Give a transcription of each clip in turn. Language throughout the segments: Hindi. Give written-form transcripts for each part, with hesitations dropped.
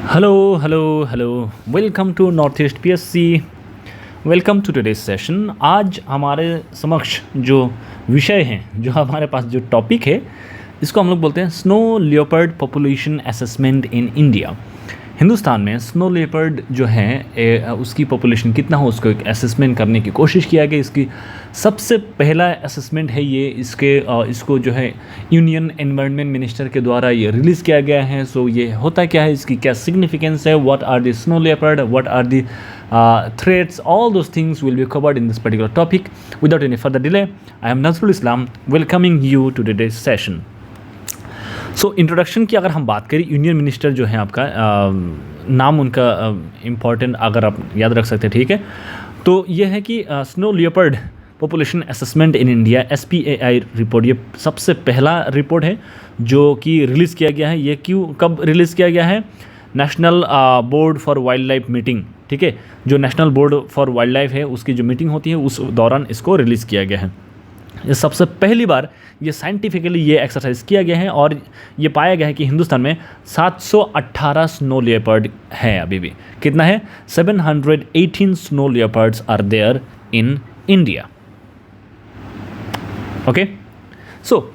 Hello welcome to north east PSC. Welcome to today's session. आज हमारे समक्ष जो विषय हैं, जो हमारे पास जो टॉपिक है, इसको हम लोग बोलते हैं snow leopard population assessment in India. Hindustan में स्नो लेपर्ड जो है उसकी पॉपुलेशन कितना हो, उसको एक असेसमेंट करने की कोशिश किया गया। इसकी सबसे पहला असेसमेंट है ये, इसको जो है यूनियन एनवायरनमेंट मिनिस्टर के द्वारा ये रिलीज़ किया गया है। सो ये होता क्या है, इसकी क्या सिग्निफिकेंस है, what are the snow leopard, what are the threats, all those things will be covered in this particular topic. Without any further delay, I am Nazrul Islam welcoming you to today's session. So introduction की अगर हम बात करें, यूनियन मिनिस्टर जो है आपका नाम उनका इम्पॉर्टेंट अगर आप याद रख सकते हैं, ठीक है। तो ये है कि snow leopard population assessment in India SPAI report, ये सबसे पहला रिपोर्ट है जो कि रिलीज़ किया गया है। ये कब रिलीज़ किया गया है? National board for wild life meeting, ठीक है, जो national board for wild life है उसकी जो मीटिंग होती है उस दौरान इसको रिलीज़ किया गया है। ये सबसे पहली बार ये साइंटिफिकली ये एक्सरसाइज किया गया है और ये पाया गया है कि हिंदुस्तान में 718 स्नो लेपर्ड है। अभी भी कितना है? 718 snow leopards are there in India. Okay, so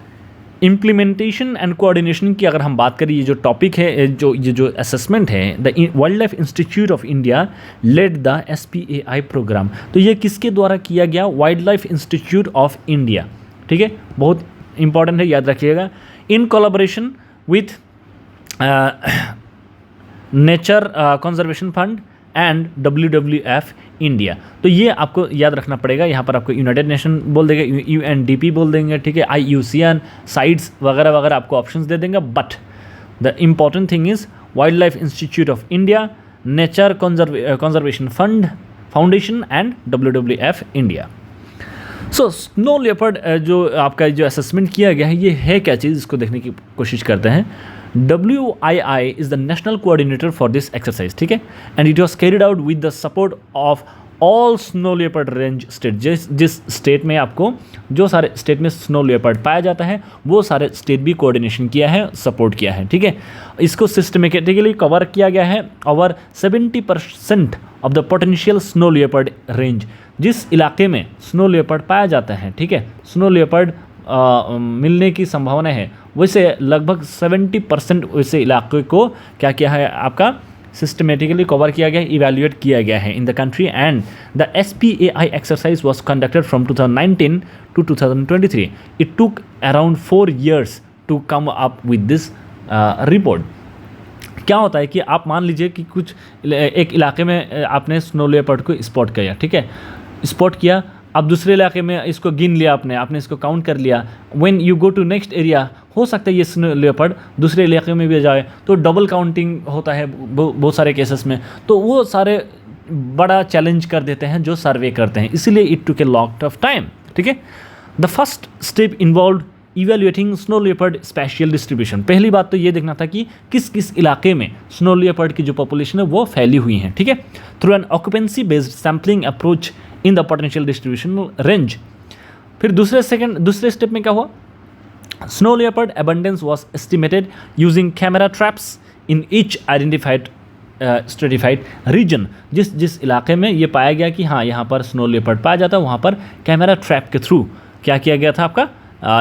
implementation and coordination की अगर हम बात करें, ये जो टॉपिक है, ये जो असेसमेंट है, the wild life institute of India led the SPAI program. तो ये किसके द्वारा किया गया? Wild life institute of India, ठीक है, बहुत इंपॉर्टेंट है, याद रखिएगा। In collaboration with nature conservation fund and WWF India. तो ये आपको याद रखना पड़ेगा। यहाँ पर आपको यूनाइटेड नेशन बोल देंगे, UNDP बोल देंगे, ठीक है, IUCN, साइट्स वगैरह वगैरह आपको ऑप्शंस दे देंगे। But the important thing is wild life institute of India, nature conservation fund foundation and WWF India. So snow leopard जो आपका जो असेसमेंट किया गया है, ये है क्या चीज़, इसको देखने की कोशिश करते हैं। WII is the national coordinator for this exercise, ठीक है, and it was carried out with the support of all snow leopard range state। जिस स्टेट में आपको जो सारे स्टेट में स्नो लेपर्ड पाया जाता है वो सारे स्टेट भी कोऑर्डिनेशन किया है, सपोर्ट किया है, ठीक है। इसको सिस्टमेटिकली कवर किया गया है। Over 70% of the potential snow leopard range, जिस इलाके में स्नो लेपर्ड पाया जाता है, ठीक है, स्नो लेपर्ड मिलने की संभावना है, वैसे लगभग 70% वैसे इलाके को क्या किया है, आपका सिस्टमेटिकली कवर किया गया, इवैल्यूएट किया गया है in the country. And the SPAI exercise was conducted from 2019 to 2023। It took around 4 years to come up with this report. क्या होता है कि आप मान लीजिए कि कुछ एक इलाके में आपने स्नो लेपर्ड को स्पॉट किया, ठीक है, स्पॉट किया, अब दूसरे इलाके में इसको गिन लिया, आपने इसको काउंट कर लिया। When you go to next area, हो सकता है ये स्नो लेपर्ड दूसरे इलाके में भी जाए, तो डबल काउंटिंग होता है बहुत सारे केसेस में। तो वो सारे बड़ा चैलेंज कर देते हैं जो सर्वे करते हैं, इसीलिए it took a lot of time, ठीक है। The first step involve evaluating snow leopard spatial distribution. पहली बात तो ये देखना था कि किस किस इलाके में स्नो लेपर्ड की जो पॉपुलेशन है वो फैली हुई है, ठीक है, through an occupancy based sampling approach in the potential distribution range. फिर दूसरे स्टेप में क्या हुआ? Snow leopard abundance was estimated using camera traps in each identified stratified region. जिस इलाके में ये पाया गया कि हाँ यहाँ पर स्नो लेपर्ड पाया जाता है, वहाँ पर कैमरा ट्रैप के थ्रू क्या किया गया था, आपका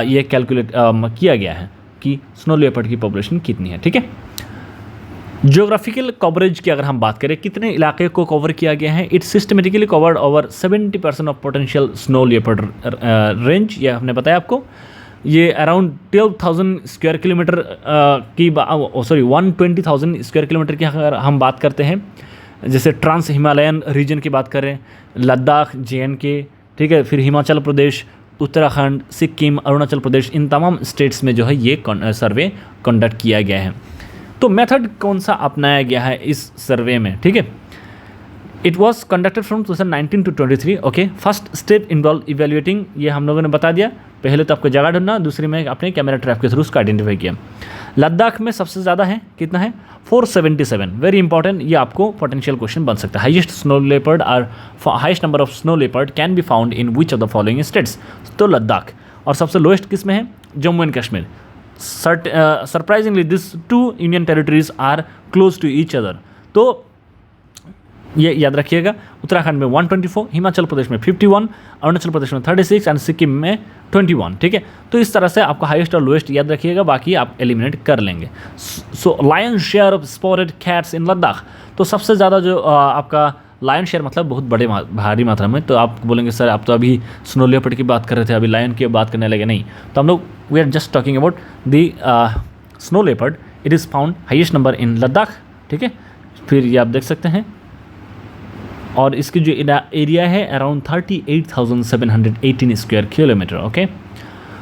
ये कैलकुलेट किया गया है कि स्नो लेपर्ड की पॉपुलेशन कितनी है, ठीक है। ज्योग्राफिकल कवरेज की अगर हम बात करें, कितने इलाके को कवर किया गया है, it systematically covered over 70% of potential snow leopard range. ये हमने बताया आपको। ये अराउंड 12,000 स्क्वायर किलोमीटर की 120,000 स्क्वायर किलोमीटर की अगर हम बात करते हैं, जैसे ट्रांस हिमालयन रीजन की बात करें, लद्दाख, JNK, ठीक है, फिर हिमाचल प्रदेश, उत्तराखंड, सिक्किम, अरुणाचल प्रदेश, इन तमाम स्टेट्स में जो है ये सर्वे कंडक्ट किया गया है। तो मेथड कौन सा अपनाया गया है इस सर्वे में, ठीक है। It was conducted from 2019 to 23। Okay, first step involve evaluating, ये हम लोगों ने बता दिया। पहले तो आपको जगह ढूंढना, दूसरी में अपने कैमरा ट्रैप के थ्रू उसको आइडेंटिफाई किया। लद्दाख में सबसे ज़्यादा है, कितना है? 477। वेरी इंपॉर्टेंट, ये आपको पोटेंशियल क्वेश्चन बन सकता है। हाइएस्ट स्नो लेपर्ड और highest number of snow leopard can be found in which of the following states? तो लद्दाख। और सबसे लोएस्ट किस में है? Jammu and Kashmir. Surprisingly this two union territories are close to each other. तो ये याद रखिएगा, उत्तराखंड में 124, हिमाचल प्रदेश में 51, अरुणाचल प्रदेश में 36 एंड सिक्किम में 21, ठीक है। तो इस तरह से आपको हाईएस्ट और लोएस्ट याद रखिएगा, बाकी आप एलिमिनेट कर लेंगे। So lion share of spotted cats in Ladakh, तो सबसे ज़्यादा जो आपका लायन शेयर मतलब बहुत बड़े भारी मात्रा में। तो आप बोलेंगे सर आप तो अभी स्नो लेपर्ड की बात कर रहे थे, अभी लायन की बात करने लगे। नहीं, तो हम लोग we are just talking about the snow leopard. It is found highest number in Ladakh, ठीक है। फिर ये आप देख सकते हैं, और इसकी जो एरिया है अराउंड 38,718 स्क्वायर किलोमीटर, ओके।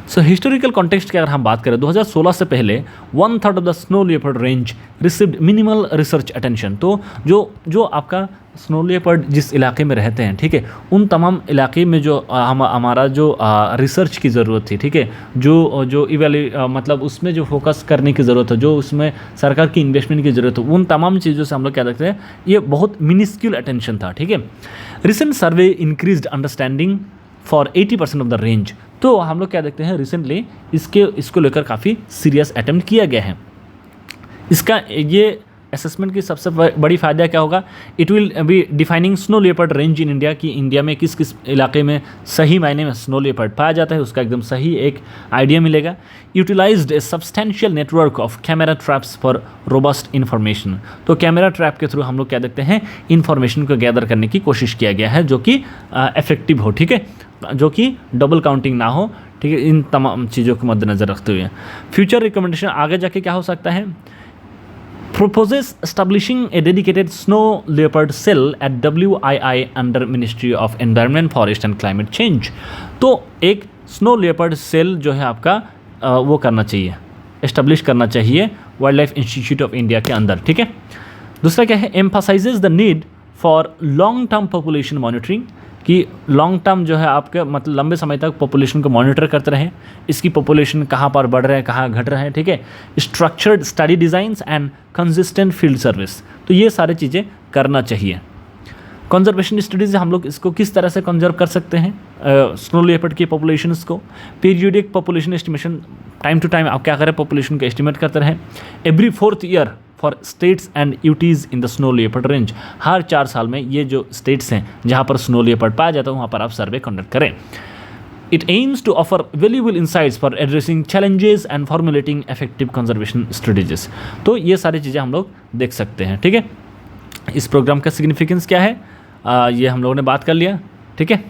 सो हिस्टोरिकल कॉन्टेक्स्ट की अगर हम बात करें, 2016 से पहले 1/3 of the snow leopard range received minimal research attention. तो जो आपका स्नो लेपर्ड जिस इलाके में रहते हैं, ठीक है, उन तमाम इलाके में जो हमारा जो रिसर्च की ज़रूरत थी, ठीक है, जो मतलब उसमें जो फोकस करने की ज़रूरत है, जो उसमें सरकार की इन्वेस्टमेंट की ज़रूरत है, उन तमाम चीज़ों से हम लोग क्या देखते हैं, ये बहुत मिनिस्क्यूल अटेंशन था, ठीक है। Recent survey increased understanding for 80% of the range. तो हम लोग क्या देखते हैं, रिसेंटली इसको लेकर काफ़ी सीरियस अटेम्प्ट किया गया है। इसका ये असेसमेंट की सबसे बड़ी फ़ायदा क्या होगा, it will be defining snow leopard range in India, कि इंडिया में किस किस इलाके में सही मायने में स्नो लेपर्ड पाया जाता है, उसका एकदम सही एक आइडिया मिलेगा। Utilized a substantial network of camera traps for robust information. तो कैमरा ट्रैप के थ्रू हम लोग क्या देखते हैं, इन्फॉर्मेशन को गैदर करने की कोशिश किया गया है, जो कि इफेक्टिव हो, ठीक है, जो कि डबल काउंटिंग ना हो, ठीक है। इन तमाम चीज़ों को मद्देनज़र रखते हुए फ्यूचर रिकमेंडेशन आगे जाके क्या हो सकता है, proposes establishing a dedicated snow leopard cell at WII under Ministry of Environment, Forest and Climate Change। तो एक स्नो लेपर्ड सेल जो है आपका वो करना चाहिए, एस्टेब्लिश करना चाहिए wild life institute of India के अंदर, ठीक है। दूसरा क्या है, एम्फासाइजेज the need for long term population monitoring, कि लॉन्ग टर्म जो है आपके मतलब लंबे समय तक पॉपुलेशन को मॉनिटर करते रहें, इसकी पॉपुलेशन कहाँ पर बढ़ रहे हैं, कहाँ घट रहे हैं, ठीक है। Structured study designs and consistent field service, तो ये सारी चीज़ें करना चाहिए। कंजर्वेशन स्टडीज़ हम लोग इसको किस तरह से कंजर्व कर सकते हैं, स्नो लेपर्ड की पॉपुलेशंस को। Periodic population estimation, time to time आप क्या करें, पॉपुलेशन को एस्टिमेट करते रहें। Every 4th year for states and UTs in the snow leopard range, हर 4 साल में ये जो स्टेट्स हैं जहाँ पर स्नो लेपर्ड पाया जाता है वहाँ पर आप सर्वे कंडक्ट करें। It aims to offer valuable insights for addressing challenges and formulating effective conservation strategies. तो ये सारी चीज़ें हम लोग देख सकते हैं, ठीक है। इस प्रोग्राम का सिग्निफिकेंस क्या है, ये हम लोगों ने बात कर लिया, ठीक है।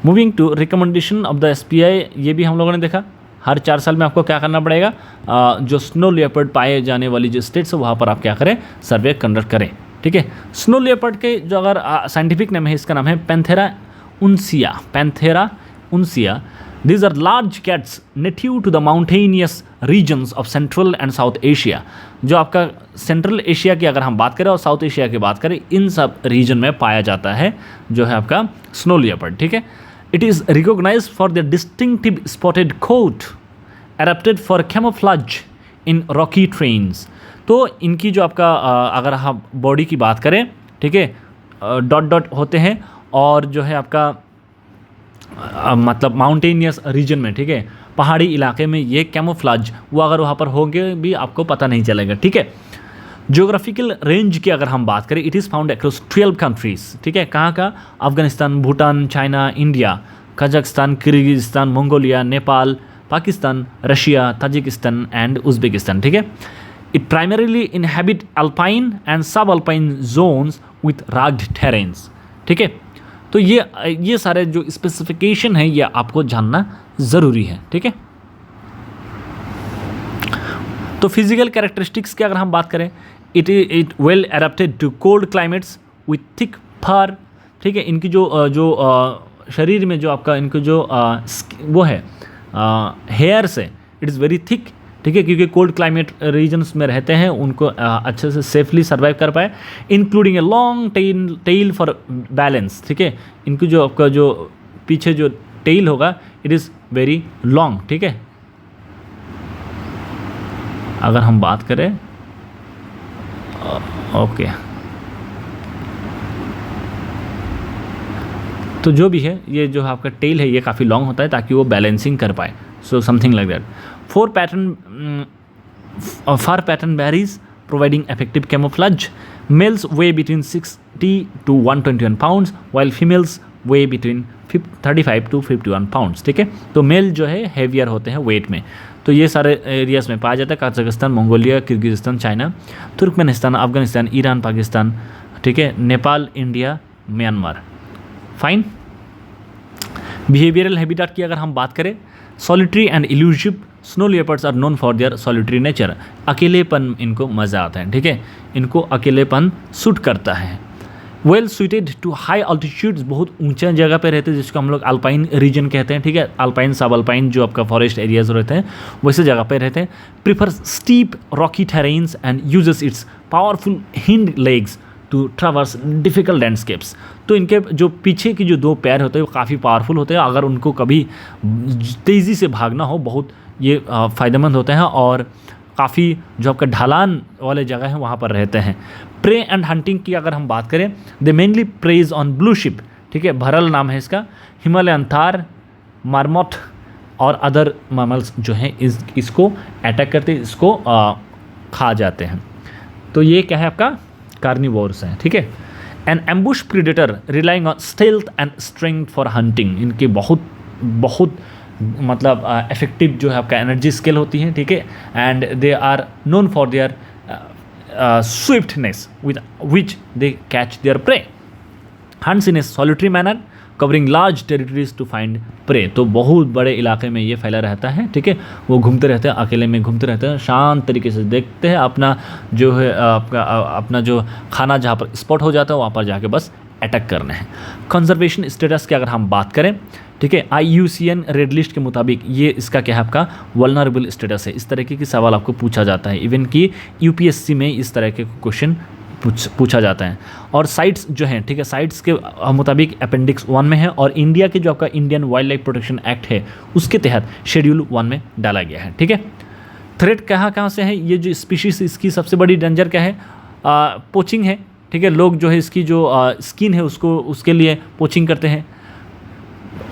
Moving to recommendation of the SPI, ये भी हम लोगों ने देखा, हर 4 साल में आपको क्या करना पड़ेगा, जो स्नो लेपर्ड पाए जाने वाली जो स्टेट्स है वहाँ पर आप क्या करें, सर्वे कंडक्ट करें, ठीक है। स्नो लेपर्ड के जो अगर साइंटिफिक नेम है, इसका नाम है Panthera उनसिया। These are large cats native to the mountainous regions of Central and South Asia। जो आपका सेंट्रल एशिया की अगर हम बात करें और साउथ एशिया की बात करें, इन सब रीजन में पाया जाता है जो है आपका स्नो लेपर्ड, ठीक है। It is recognised for the distinctive spotted coat adapted for camouflage in rocky terrains. तो इनकी जो आपका अगर हम बॉडी की बात करें, ठीक है, डॉट डॉट होते हैं, और जो है आपका मतलब माउंटेनियस रीजन में, ठीक है, पहाड़ी इलाके में ये कैमोफ्लेज वो अगर वहाँ पर होंगे भी आपको पता नहीं चलेगा, ठीक है। ज्योग्राफिकल रेंज की अगर हम बात करें, it is found across 12 countries, ठीक है। कहाँ का, Afghanistan, Bhutan, China, India, Kazakhstan, Kyrgyzstan, Mongolia, Nepal, Pakistan, Russia, Tajikistan and Uzbekistan, ठीक है। It primarily inhabit alpine and subalpine zones with rugged terrains, ठीक है। तो ये सारे जो स्पेसिफिकेशन है ये आपको जानना ज़रूरी है, ठीक है। तो फिजिकल कैरेक्टरिस्टिक्स की अगर हम बात करें, it well adapted to cold climates with thick fur, ठीक है। इनकी जो शरीर में जो आपका इनको जो वो है हेयर्स है, इट इज़ वेरी थिक, ठीक है, क्योंकि कोल्ड क्लाइमेट रीजन्स में रहते हैं, उनको अच्छे से सेफली सर्वाइव कर पाए। Including a long tail for balance, ठीक है। इनको जो आपका जो पीछे जो टेल होगा, इट इज़ वेरी लॉन्ग, ठीक है। अगर हम बात करें ओके, तो जो भी है ये जो आपका टेल है ये काफ़ी लॉन्ग होता है ताकि वो बैलेंसिंग कर पाए, So something like that. Four fur pattern varies, providing effective camouflage. Males weigh between 60 to 121 pounds, while females weigh between 35 to 51 pounds. ठीक है, तो मेल जो है हेवियर होते हैं वेट में. तो ये सारे एरियाज़ में पाया जाता है. Kazakhstan, Mongolia, Kyrgyzstan, China, Turkmenistan, Afghanistan, Iran, Pakistan, ठीक है, Nepal, India, Myanmar. Fine. Behavioural habitat की अगर हम बात करें, solitary and elusive snow leopards are known for their solitary nature. अकेलेपन इनको मज़ा आता है. ठीक है, इनको अकेलेपन सूट करता है. Well suited to high altitudes, बहुत ऊंचे जगह पे रहते हैं जिसको हम लोग अल्पाइन रीजन कहते हैं. ठीक है, अल्पाइन, सब अल्पाइन जो आपका फॉरेस्ट एरियाज रहते हैं वैसे जगह पे रहते हैं. Prefer steep rocky terrains and uses its powerful hind legs to traverse difficult landscapes. तो इनके जो पीछे की जो दो पैर होते हैं वो काफ़ी पावरफुल होते हैं. अगर उनको कभी तेज़ी से भागना हो बहुत ये फ़ायदेमंद होते हैं और काफ़ी जो आपका ढलान वाले जगह हैं वहाँ पर रहते हैं. प्रे एंड हंटिंग की अगर हम बात करें, दे mainly praise on blue ship. ठीक है, भरल नाम है इसका. हिमालयन थार, मार्मोट और अदर मैमल्स जो हैं इसको अटैक करते, इसको खा जाते हैं. तो ये क्या है आपका कार्निवोर्स हैं. ठीक है. An ambush predator relying on stealth and strength for hunting. इनके बहुत मतलब इफेक्टिव जो है आपका एनर्जी स्किल होती है. ठीक है, and they are known for their swiftness with which they catch their prey. Hunts in a solitary manner, covering large territories to find prey. तो बहुत बड़े इलाके में ये फैला रहता है. ठीक है, वो घूमते रहते हैं, अकेले में घूमते रहते हैं, शांत तरीके से देखते हैं अपना जो है अपना जो खाना जहाँ पर स्पॉट हो जाता है वहाँ पर जाके बस अटैक करना है. कंजर्वेशन स्टेटस की अगर हम बात करें, ठीक है, IUCN रेड लिस्ट के मुताबिक ये इसका क्या है आपका वल्नरेबल स्टेटस है. इस तरह के सवाल आपको पूछा जाता है. इवन कि UPSC में इस तरह के क्वेश्चन पूछा जाता है. और साइट्स जो हैं, ठीक है, साइट्स के मुताबिक अपेंडिक्स 1 में है और इंडिया के जो आपका Indian wild life protection act है उसके तहत शेड्यूल 1 में डाला गया है. ठीक है. थ्रेट कहाँ से है, ये जो स्पीशीज़ इसकी सबसे बड़ी डेंजर क्या है, पोचिंग है. ठीक है, लोग जो है इसकी जो स्किन है उसके लिए पोचिंग करते हैं.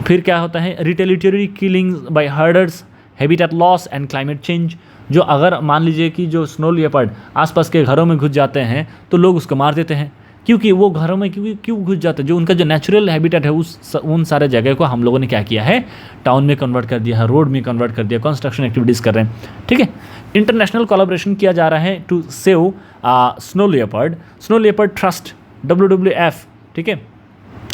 फिर क्या होता है, retaliatory killings by herders, habitat loss and climate change. जो अगर मान लीजिए कि जो स्नो लियोपार्ड आसपास के घरों में घुस जाते हैं तो लोग उसको मार देते हैं. क्योंकि वो घरों में क्यों घुस जाते हैं, जो उनका जो नेचुरल हैबिटेट है उन सारे जगह को हम लोगों ने क्या किया है, टाउन में कन्वर्ट कर दिया है, रोड में कन्वर्ट कर दिया, कंस्ट्रक्शन एक्टिविटीज़ कर रहे हैं. ठीक है. इंटरनेशनल कोलैबोरेशन किया जा रहा है to save snow leopard trust, WWF. ठीक है,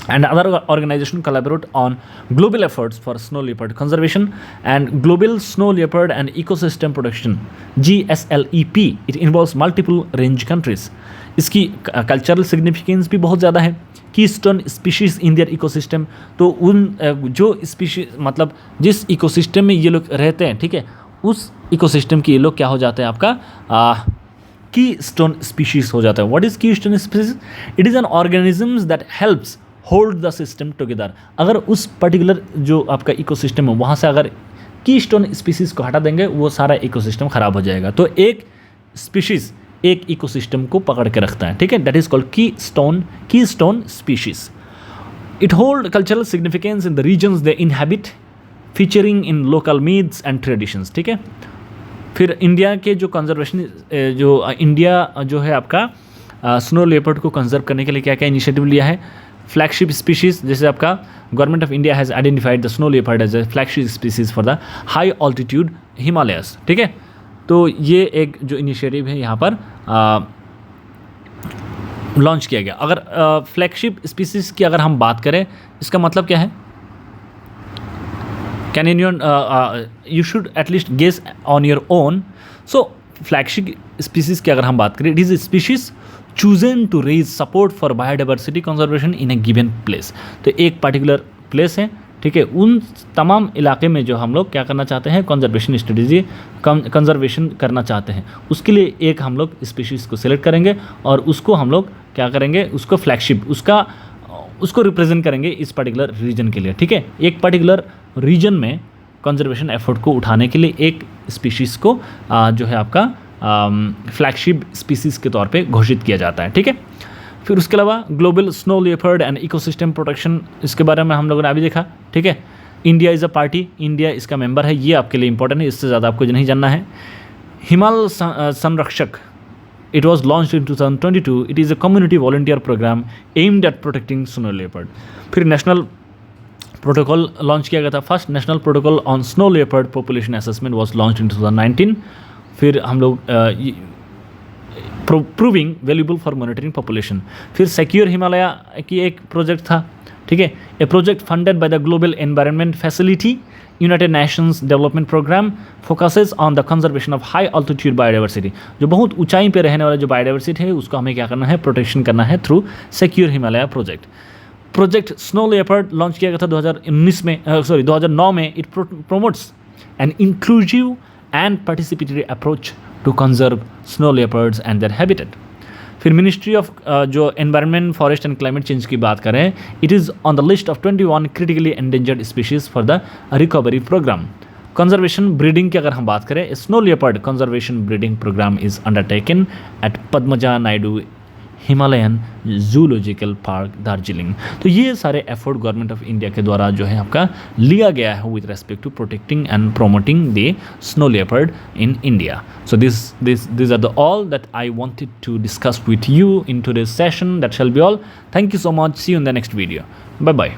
and other organization collaborate on global efforts for snow leopard conservation and global snow leopard and ecosystem protection, GSLEP. it involves multiple range countries. इसकी कल्चरल सिग्निफिकेंस भी बहुत ज़्यादा है. Keystone species in their ecosystem, तो उन जो स्पीशीज मतलब जिस इकोसिस्टम में ये लोग रहते हैं, ठीक है, उस इकोसिस्टम के ये लोग क्या हो जाते हैं आपका की स्टोन स्पीशीज़ हो जाता है. व्हाट इज़ की stone species? It is an organisms that helps hold the system together. अगर उस पर्टिकुलर जो आपका इकोसिस्टम है वहाँ से अगर की स्टोन स्पीशीज़ को हटा देंगे वो सारा इकोसिस्टम ख़राब हो जाएगा. तो एक स्पीशीज़ एक इकोसिस्टम को पकड़ के रखता है. ठीक है, that is called keystone species. It hold cultural significance in the regions they inhabit, featuring in local myths and traditions. ठीक है. फिर इंडिया के जो कंजर्वेशन इंडिया जो है आपका स्नो लेपर्ड को कंजर्व करने के लिए क्या क्या इनिशिएटिव लिया है. फ्लैगशिप स्पीशीज़, जैसे आपका government of India has identified the snow leopard as a flagship species for the high altitude Himalayas. ठीक है, तो ये एक जो इनिशिएटिव है यहाँ पर लॉन्च किया गया. अगर फ्लैगशिप स्पीशीज़ की अगर हम बात करें, इसका मतलब क्या है, can you should at least guess on your own. So flagship species की अगर हम बात करें, it is a species chosen to raise support for biodiversity conservation in a given place. तो एक particular place है, ठीक है, उन तमाम इलाके में जो हम लोग क्या करना चाहते हैं, कंजर्वेशन स्ट्रेटजी कंजर्वेशन करना चाहते हैं, उसके लिए एक हम लोग स्पीशीज़ को सिलेक्ट करेंगे और उसको हम लोग क्या करेंगे, उसको फ्लैगशिप उसको रिप्रेजेंट करेंगे इस पर्टिकुलर रीजन के लिए. ठीक है, एक पर्टिकुलर रीजन में कंजर्वेशन एफर्ट को उठाने के लिए एक स्पीशीज़ को जो है आपका फ्लैगशिप स्पीशीज़ के तौर पे घोषित किया जाता है. ठीक है. फिर उसके अलावा global snow leopard and ecosystem protection, इसके बारे में हम लोगों ने अभी देखा. ठीक है, India is a party, India इसका मेंबर है, ये आपके लिए इंपॉर्टेंट है, इससे ज़्यादा आपको नहीं जानना है। हिमालय संरक्षक, it was launched in 2022. It is a community volunteer program aimed at protecting snow leopard. फिर नेशनल प्रोटोकॉल लॉन्च किया गया था, first national protocol on snow leopard population assessment was launched in 2019. फिर हम लोग proving valuable for monitoring population. फिर सिक्योर हिमालय की एक प्रोजेक्ट था, ठीक है, a project funded by the Global Environment Facility United Nations Development Programme focuses on the conservation of high altitude biodiversity. जो बहुत ऊंचाई पे रहने वाले जो बायोडाइवर्सिटी है उसको हमें क्या करना है, प्रोटेक्शन करना है through secure Himalaya project. Project snow leopard launch किया गया था 2009 में. It promotes an inclusive and participatory approach to conserve snow leopards and their habitat. फिर मिनिस्ट्री ऑफ जो environment forest and climate change की बात करें, it is on the list of 21 critically endangered species for the recovery programme. Conservation breeding की अगर हम बात करें, snow leopard conservation breeding programme is undertaken at Padmaja Naidu Himalayan zoological park Darjeeling. तो ये सारे एफर्ट गवर्नमेंट ऑफ इंडिया के द्वारा जो है आपका लिया गया है with respect to protecting and promoting the snow leopard in India. So these are the all that I wanted to discuss with you in today's session. That shall be all. Thank you so much. See you in the next video. Bye bye.